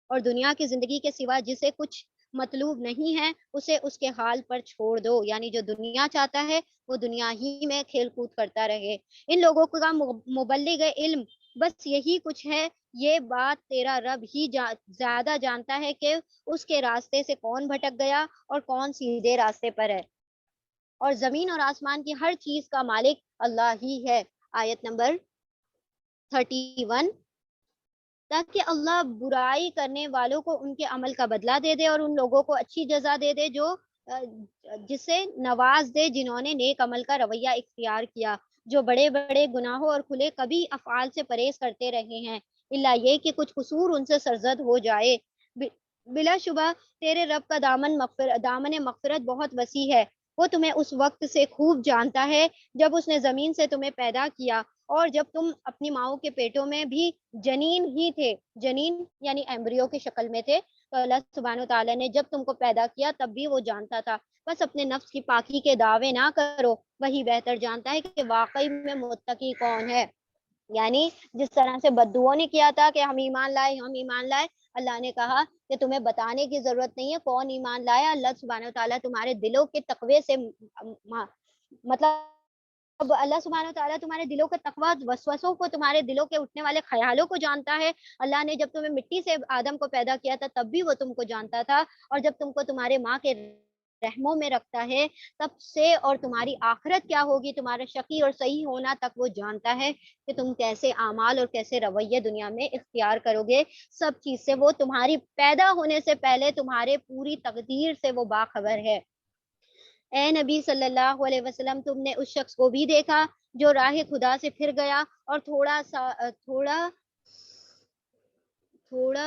اور دنیا کی زندگی کے سوا جسے کچھ مطلوب نہیں ہے اسے اس کے حال پر چھوڑ دو، یعنی جو دنیا چاہتا ہے وہ دنیا ہی میں کھیل کود کرتا رہے۔ ان لوگوں کا مبلغ علم بس یہی کچھ ہے، یہ بات تیرا رب ہی زیادہ جانتا ہے کہ اس کے راستے سے کون بھٹک گیا اور کون سیدھے راستے پر ہے، اور زمین اور آسمان کی ہر چیز کا مالک اللہ ہی ہے۔ آیت نمبر 31، تاکہ اللہ برائی کرنے والوں کو ان کے عمل کا بدلہ دے دے اور ان لوگوں کو اچھی جزا دے دے جو جسے نواز دے جنہوں نے نیک عمل کا رویہ اختیار کیا، جو بڑے بڑے گناہوں اور کھلے کبھی افعال سے پرہیز کرتے رہے ہیں، الا یہ کہ کچھ قصور ان سے سرزد ہو جائے۔ بلا شبہ تیرے رب کا دامن مغفرت بہت وسیع ہے، وہ تمہیں اس وقت سے خوب جانتا ہے جب اس نے زمین سے تمہیں پیدا کیا اور جب تم اپنی ماؤں کے پیٹوں میں بھی جنین ہی تھے، جنین یعنی ایمبریو کی شکل میں تھے، تو اللہ سبحانہ وتعالیٰ نے جب تم کو پیدا کیا تب بھی وہ جانتا تھا۔ بس اپنے نفس کی پاکی کے دعوے نہ کرو، وہی بہتر جانتا ہے کہ واقعی میں متقی کون ہے۔ یعنی جس طرح سے بدوؤں نے کیا تھا کہ ہم ایمان لائے، اللہ نے کہا کہ تمہیں بتانے کی ضرورت نہیں ہے کون ایمان لایا، اللہ سبحانہ وتعالیٰ تمہارے دلوں کے تقوی سے مطلب اللہ سبحانہ وتعالیٰ تمہارے دلوں کے تقوی وسوسوں کو، تمہارے دلوں کے اٹھنے والے خیالوں کو جانتا ہے۔ اللہ نے جب تمہیں مٹی سے آدم کو پیدا کیا تھا تب بھی وہ تم کو جانتا تھا، اور جب تم کو تمہارے ماں کے رحموں میں رکھتا ہے تب سے، اور تمہاری آخرت کیا ہوگی، تمہارا شقی اور صحیح ہونا تک وہ جانتا ہے کہ تم کیسے اعمال اور کیسے رویے دنیا میں اختیار کرو گے، سب چیز سے وہ تمہاری پیدا ہونے سے پہلے تمہارے پوری تقدیر سے وہ باخبر ہے۔ اے نبی صلی اللہ علیہ وسلم، تم نے اس شخص کو بھی دیکھا جو راہ خدا سے پھر گیا اور تھوڑا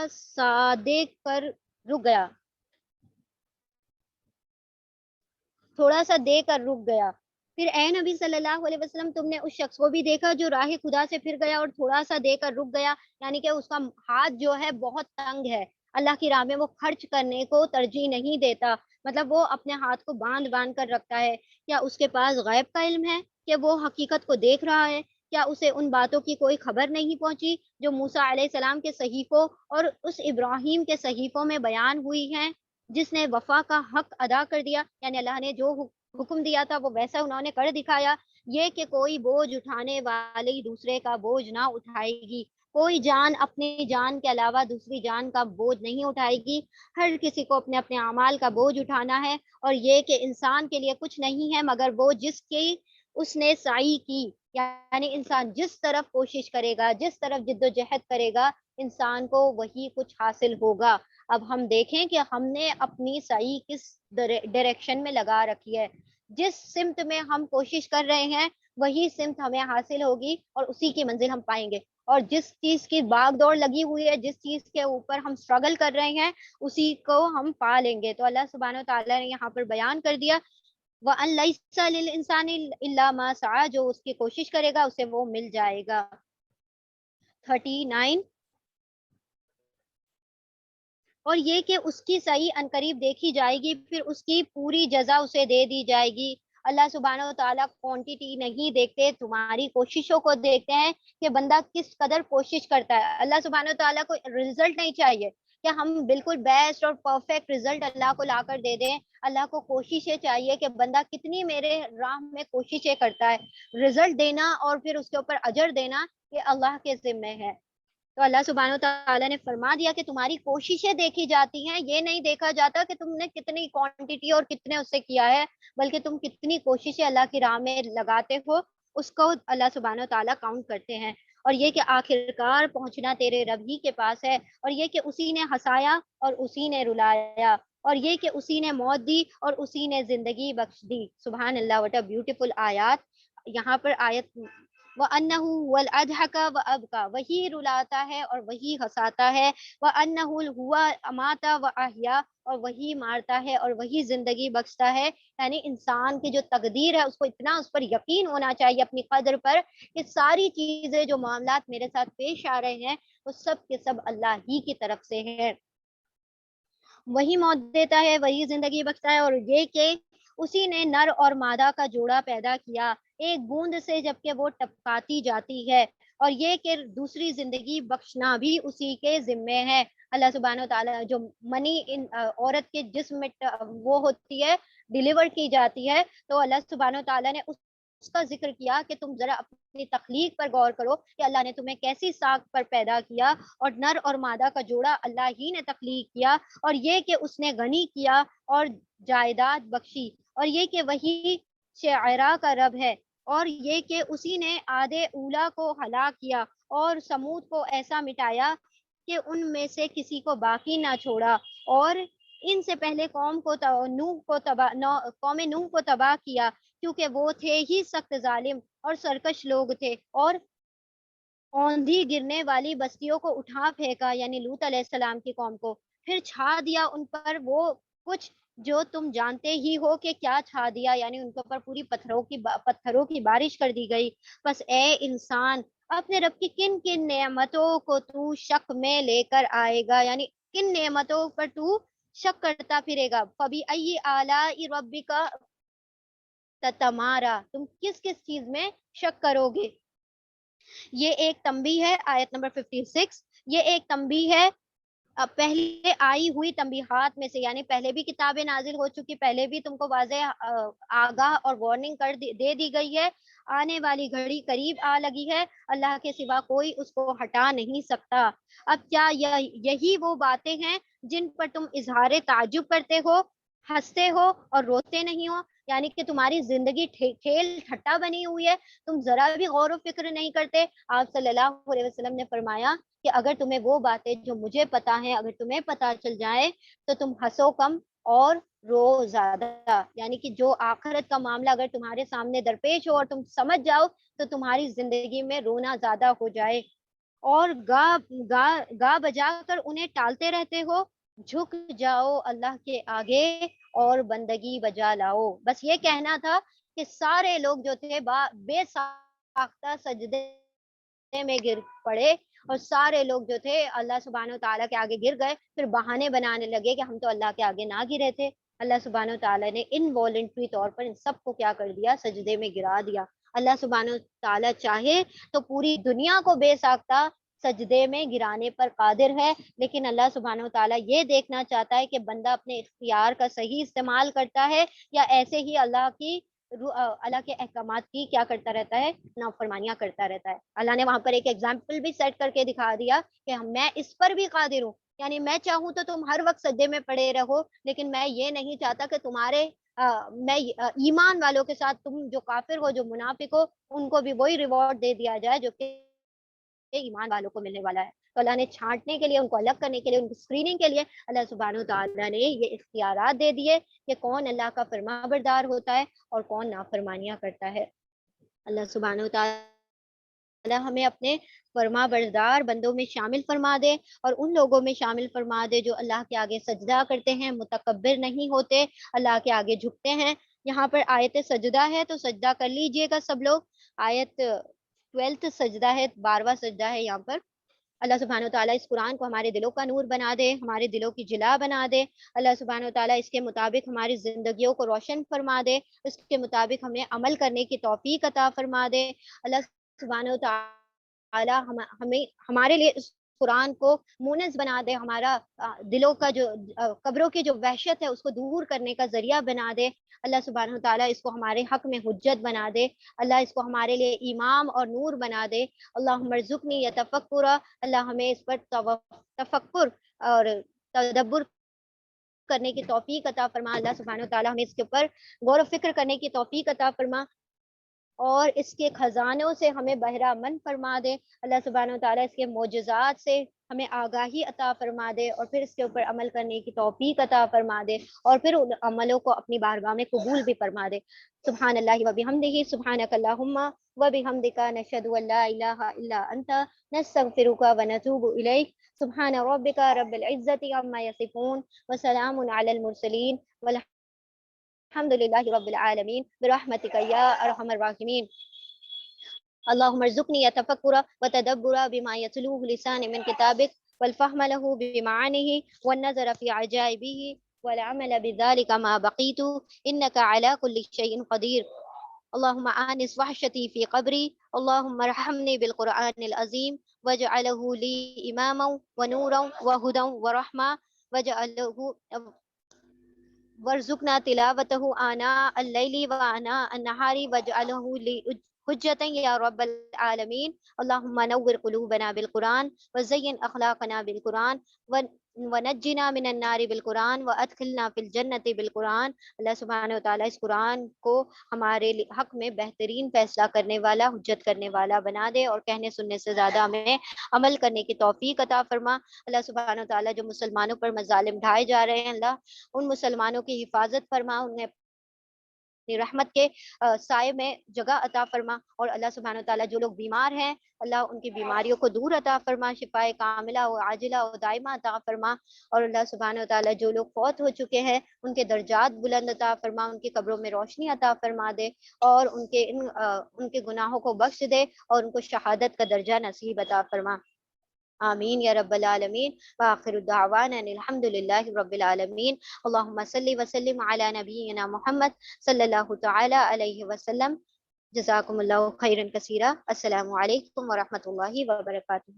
سادے کر رک گیا، تھوڑا سا دے کر رک گیا۔ پھر اے نبی صلی اللہ علیہ وسلم، تم نے اس شخص کو بھی دیکھا جو راہ خدا سے پھر گیا اور تھوڑا سا دے کر رک گیا، یعنی کہ اس کا ہاتھ جو ہے بہت تنگ ہے، اللہ کی راہ میں وہ خرچ کرنے کو ترجیح نہیں دیتا، مطلب وہ اپنے ہاتھ کو باندھ باندھ کر رکھتا ہے۔ کیا اس کے پاس غیب کا علم ہے کہ وہ حقیقت کو دیکھ رہا ہے؟ کیا اسے ان باتوں کی کوئی خبر نہیں پہنچی جو موسیٰ علیہ السلام کے صحیفوں اور اس ابراہیم کے صحیفوں میں بیان ہوئی ہیں، جس نے وفا کا حق ادا کر دیا، یعنی اللہ نے جو حکم دیا تھا وہ ویسا انہوں نے کر دکھایا، یہ کہ کوئی بوجھ اٹھانے والی دوسرے کا بوجھ نہ اٹھائے گی، کوئی جان اپنی جان کے علاوہ دوسری جان کا بوجھ نہیں اٹھائے گی، ہر کسی کو اپنے اپنے اعمال کا بوجھ اٹھانا ہے، اور یہ کہ انسان کے لیے کچھ نہیں ہے مگر وہ جس کی اس نے سعی کی، یعنی انسان جس طرف کوشش کرے گا، جس طرف جد و جہد کرے گا، انسان کو وہی کچھ حاصل ہوگا۔ اب ہم دیکھیں کہ ہم نے اپنی سعی کس ڈائریکشن میں لگا رکھی ہے، جس سمت میں ہم کوشش کر رہے ہیں وہی سمت ہمیں حاصل ہوگی اور اسی کی منزل ہم پائیں گے، اور جس چیز کی باغ دوڑ لگی ہوئی ہے، جس چیز کے اوپر ہم سٹرگل کر رہے ہیں اسی کو ہم پا لیں گے۔ تو اللہ سبحانہ وتعالیٰ نے یہاں پر بیان کر دیا وَأَن لَيْسَ لِلْإِنسَانِ إِلَّا مَا سَعَىٰ، جو اس کی کوشش کرے گا اسے وہ مل جائے گا۔ 39، اور یہ کہ اس کی صحیح عنقریب دیکھی جائے گی، پھر اس کی پوری جزا اسے دے دی جائے گی۔ اللہ سبحانہ و تعالیٰ کوانٹیٹی نہیں دیکھتے، تمہاری کوششوں کو دیکھتے ہیں کہ بندہ کس قدر کوشش کرتا ہے۔ اللہ سبحانہ و تعالیٰ کو رزلٹ نہیں چاہیے کہ ہم بالکل بیسٹ اور پرفیکٹ رزلٹ اللہ کو لا کر دے دیں، اللہ کو کوششیں چاہیے کہ بندہ کتنی میرے راہ میں کوششیں کرتا ہے، رزلٹ دینا اور پھر اس کے اوپر اجر دینا یہ اللہ کے ذمہ ہے۔ تو اللہ سبحانہ وتعالیٰ نے فرما دیا کہ تمہاری کوششیں دیکھی جاتی ہیں، یہ نہیں دیکھا جاتا کہ تم نے کتنی کوانٹیٹی اور کتنے اس سے کیا ہے، بلکہ تم کتنی کوششیں اللہ کی راہ میں لگاتے ہو اس کو اللہ سبحانہ وتعالیٰ کاؤنٹ کرتے ہیں۔ اور یہ کہ آخرکار پہنچنا تیرے رب ہی کے پاس ہے، اور یہ کہ اسی نے ہنسایا اور اسی نے رلایا، اور یہ کہ اسی نے موت دی اور اسی نے زندگی بخش دی. سبحان اللہ, وٹ اے بیوٹیفل آیات. یہاں پر آیت وَأَنَّهُ هُوَ الْأَضْحَكَ وَأَبْكَى, وہی رلاتا ہے اور وہی ہنساتا ہے. وَأَنَّهُ هُوَ أَمَاتَ وَأَحْيَا, اور وہی مارتا ہے اور وہی زندگی بخشتا ہے. یعنی انسان کی جو تقدیر ہے اس کو اتنا اس پر یقین ہونا چاہیے اپنی قدر پر کہ ساری چیزیں جو معاملات میرے ساتھ پیش آ رہے ہیں وہ سب کے سب اللہ ہی کی طرف سے ہیں. وہی موت دیتا ہے, وہی زندگی بخشتا ہے. اور یہ کہ اسی نے نر اور مادہ کا جوڑا پیدا کیا ایک بوند سے جبکہ وہ ٹپکاتی جاتی ہے. اور یہ کہ دوسری زندگی بخشنا بھی اسی کے ذمے ہے. اللہ سبحانہ و تعالیٰ جو منی عورت کے جسم میں وہ ہوتی ہے, ڈیلیور کی جاتی ہے, تو اللہ سبحانہ و تعالیٰ نے اس کا ذکر کیا کہ تم ذرا اپنی تخلیق پر غور کرو کہ اللہ نے تمہیں کیسی ساکھ پر پیدا کیا, اور نر اور مادہ کا جوڑا اللہ ہی نے تخلیق کیا. اور یہ کہ اس نے غنی کیا اور جائیداد بخشی. اور یہ کہ وہی شعراء کا رب ہے. اور یہ کہ اسی نے عاد اولا کو ہلاک کیا اور سمود کو ایسا مٹایا کہ ان میں سے کسی کو باقی نہ چھوڑا, اور ان سے پہلے قوم نوح کو تباہ کیا کیونکہ وہ تھے ہی سخت ظالم اور سرکش لوگ تھے. اور اوندھی گرنے والی بستیوں کو اٹھا پھینکا, یعنی لوط علیہ السلام کی قوم کو, پھر چھا دیا ان پر وہ کچھ جو تم جانتے ہی ہو کہ کیا چھا دیا, یعنی ان کے اوپر پوری پتھروں کی بارش کر دی گئی. بس اے انسان, اپنے رب کی کن کن نعمتوں کو تو شک میں لے کر آئے گا, یعنی کن نعمتوں پر تو شک کرتا پھرے گا. فَبِأَيِّ آلَاءِ رَبِّكَ تَتَمَارَىٰ, تم کس کس چیز میں شک کرو گے. یہ ایک تنبیہ ہے, آیت نمبر 56. یہ ایک تنبیہ ہے پہلے آئی ہوئی تنبیہات میں سے, یعنی پہلے بھی کتابیں نازل ہو چکی, پہلے بھی تم کو واضح آگاہ اور وارننگ دے دی گئی ہے. آنے والی گھڑی قریب آ لگی ہے, اللہ کے سوا کوئی اس کو ہٹا نہیں سکتا. اب کیا یہی وہ باتیں ہیں جن پر تم اظہار تعجب کرتے ہو, ہنستے ہو اور روتے نہیں ہو, یعنی کہ تمہاری زندگی کھیل ٹھٹا بنی ہوئی ہے, تم ذرا بھی غور و فکر نہیں کرتے. آپ صلی اللہ علیہ وسلم نے فرمایا کہ اگر تمہیں وہ باتیں جو مجھے پتا ہیں اگر تمہیں پتا چل جائے تو تم ہنسو کم اور رو زیادہ, یعنی کہ جو آخرت کا معاملہ اگر تمہارے سامنے درپیش ہو اور تم سمجھ جاؤ تو تمہاری زندگی میں رونا زیادہ ہو جائے. اور گا بجا کر انہیں ٹالتے رہتے ہو, جھک جاؤ اللہ کے آگے اور بندگی بجا لاؤ. بس یہ کہنا تھا کہ سارے لوگ جو تھے بے ساختہ سجدے میں گر پڑے, اور سارے لوگ جو تھے اللہ سبحانہ و تعالیٰ کے آگے گر گئے, پھر بہانے بنانے لگے کہ ہم تو اللہ کے آگے نہ گرے تھے. اللہ سبحانہ و تعالیٰ نے انوالنٹری طور پر ان سب کو کیا کر دیا, سجدے میں گرا دیا. اللہ سبحانہ و تعالیٰ چاہے تو پوری دنیا کو بے ساختہ سجدے میں گرانے پر قادر ہے, لیکن اللہ سبحانہ و تعالیٰ یہ دیکھنا چاہتا ہے کہ بندہ اپنے اختیار کا صحیح استعمال کرتا ہے یا ایسے ہی اللہ کے احکامات کی کیا کرتا رہتا ہے, نافرمانیاں کرتا رہتا ہے. اللہ نے وہاں پر ایک ایگزامپل بھی سیٹ کر کے دکھا دیا کہ میں اس پر بھی قادر ہوں, یعنی میں چاہوں تو تم ہر وقت سجدے میں پڑے رہو, لیکن میں یہ نہیں چاہتا کہ میں ایمان والوں کے ساتھ تم جو کافر ہو, جو منافق ہو, ان کو بھی وہی ریوارڈ دے دیا جائے جو کہ ایمان والوں کو ملنے والا ہے. تو اللہ نے چھانٹنے کے لیے, ان کو الگ کرنے کے لیے, ان کی اسکریننگ کے لیے اللہ سبحانہ و تعالیٰ نے یہ اختیارات دے دیے کہ کون اللہ کا فرما بردار ہوتا ہے اور کون نافرمانیاں کرتا ہے. اللہ سبحانہ و تعالیٰ ہمیں اپنے فرما بردار بندوں میں شامل فرما دے, اور ان لوگوں میں شامل فرما دے جو اللہ کے آگے سجدہ کرتے ہیں, متکبر نہیں ہوتے, اللہ کے آگے جھکتے ہیں. یہاں پر آیت سجدہ ہے تو سجدہ کر لیجئے گا سب لوگ. آیت 12 سجدہ ہے, 12واں سجدہ ہے یہاں پر. اللہ سبحانہ و تعالیٰ اس قرآن کو ہمارے دلوں کا نور بنا دے, ہمارے دلوں کی جلا بنا دے. اللہ سبحانہ و تعالیٰ اس کے مطابق ہماری زندگیوں کو روشن فرما دے, اس کے مطابق ہمیں عمل کرنے کی توفیق عطا فرما دے. اللہ سبحانہ و تعالیٰ ہمیں ہمارے لیے اس قرآن کو مونس بنا دے, ہمارا دلوں کا جو قبروں کی جو وحشت ہے اس کو دور کرنے کا ذریعہ بنا دے. اللہ سبحانہ و تعالیٰ اس کو ہمارے حق میں حجت بنا دے, اللہ اس کو ہمارے لیے امام اور نور بنا دے. اللہم ارزقنی یتفکر, اللہ ہمیں اس پر تفکر اور تدبر کرنے کی توفیق عطا فرما. اللہ سبحانہ و تعالیٰ ہمیں اس کے اوپر غور و فکر کرنے کی توفیق عطا فرما اور اس کے خزانوں سے ہمیں بہرہ مند فرما دے. اللہ سبحانہ و تعالیٰ اس کے معجزات سے ہمیں آگاہی عطا فرما دے اور پھر اس کے اوپر عمل کرنے کی توفیق عطا فرما دے اور پھر ان عملوں کو اپنی بارگاہ میں قبول بھی فرما دے. سبحان اللہ و بحمدہ سبحانک اللہم و بحمدک نشہد ان لا الہ الا انت نستغفرک و نتوب الیک. سبحان ربک رب العزۃ عما یصفون وسلام علی المرسلین والحمد للہ رب العالمین برحمتک یا ارحم الراحمین. اللهم ارزقني التفكر وتدبر بما يتلوه لساني من كتابك والفهم له بمعانيه والنظر في عجائبه والعمل بذلك ما بقيت إنك على كل شيء قدير. اللهم آنس وحشتي في قبري. اللهم ارحمني بالقرآن العظيم واجعله لي إماما ونورا وهدى ورحمة واجعله وارزقنا تلاوته آناء الليل وآناء النهار واجعله لي حجة يا رب العالمين. اللهم نور قلوبنا بالقرآن وزين أخلاقنا بالقرآن ونجنا من النار بالقرآن وادخلنا فی الجنت بالقرآن. اللہ سبحانہ وتعالیٰ اس قرآن کو ہمارے حق میں بہترین فیصلہ کرنے والا، حجت کرنے والا بنا دے اور کہنے سننے سے زیادہ ہمیں عمل کرنے کی توفیق عطا فرما. اللہ سبحانہ وتعالیٰ جو مسلمانوں پر مظالم ڈھائے جا رہے ہیں، اللہ ان مسلمانوں کی حفاظت فرما، انہیں اپنی رحمت کے سائے میں جگہ عطا فرما. اور اللہ سبحانہ وتعالیٰ جو لوگ بیمار ہیں، اللہ ان کی بیماریوں کو دور عطا فرما، شفائے کاملہ و عاجلہ و دائمہ عطا فرما. اور اللہ سبحانہ وتعالیٰ جو لوگ فوت ہو چکے ہیں ان کے درجات بلند عطا فرما، ان کی قبروں میں روشنی عطا فرما دے اور ان کے گناہوں کو بخش دے اور ان کو شہادت کا درجہ نصیب عطا فرما. آمین یا رب العالمین. وآخر الدعوانا ان الحمد للہ رب العالمین. اللہم صلی وسلم علی نبینا محمد صلی اللہ تعالی علیہ وسلم. جزاکم اللہ خیرا کثیرا. السلام علیکم ورحمۃ اللہ وبرکاتہ.